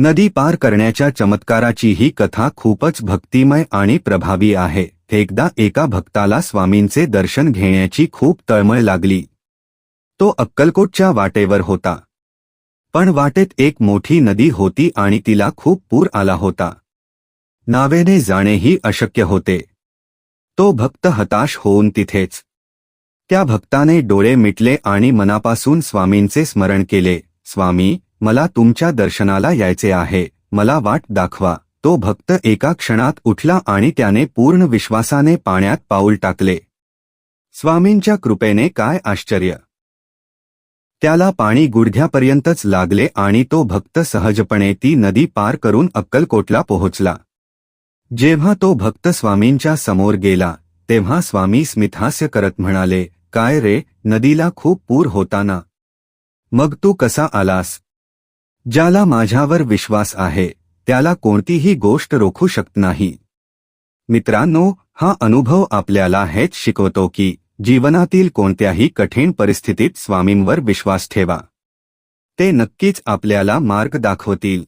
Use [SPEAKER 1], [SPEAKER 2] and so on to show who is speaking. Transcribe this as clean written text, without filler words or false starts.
[SPEAKER 1] नदी पार करण्याच्या चमत्काराची ही कथा खूपच भक्तिमय आणि प्रभावी आहे। एकदा एका भक्ताला स्वामींचे दर्शन घेण्याची खूप तळमळ लागली। तो अक्कलकोटच्या वाटेवर होता, पण वाटेत एक मोठी नदी होती आणि तिला खूप पूर आला होता। नावेने जाणेही अशक्य होते। तो भक्त हताश होऊन तिथेच। त्या भक्ताने डोळे मिटले आणि मनापासून स्वामींचे स्मरण केले, स्वामी, मला तुमच्या दर्शनाला यायचे आहे, मला वाट दाखवा। तो भक्त एका क्षणात उठला आणि त्याने पूर्ण विश्वासाने पाण्यात पाऊल टाकले। स्वामींच्या कृपेने काय आश्चर्य! त्याला पाणी गुडघ्यापर्यंतच लागले आणि तो भक्त सहजपणे ती नदी पार करून अक्कलकोटला पोहोचला। जेव्हा तो भक्त स्वामींच्या समोर गेला, तेव्हा स्वामी स्मितहास्य करत म्हणाले, काय रे, नदीला खूप पूर होता ना? मग तू कसा आलास? ज्याला माझ्यावर विश्वास आहे, त्याला कोणतीही गोष्ट रोखू शकत नाही। मित्रांनो, हा अनुभव आपल्याला हेच शिकवतो की जीवनातील कोणत्याही कठीण परिस्थितीत स्वामींवर विश्वास ठेवा। ते नक्कीच आपल्याला मार्ग दाखवतील।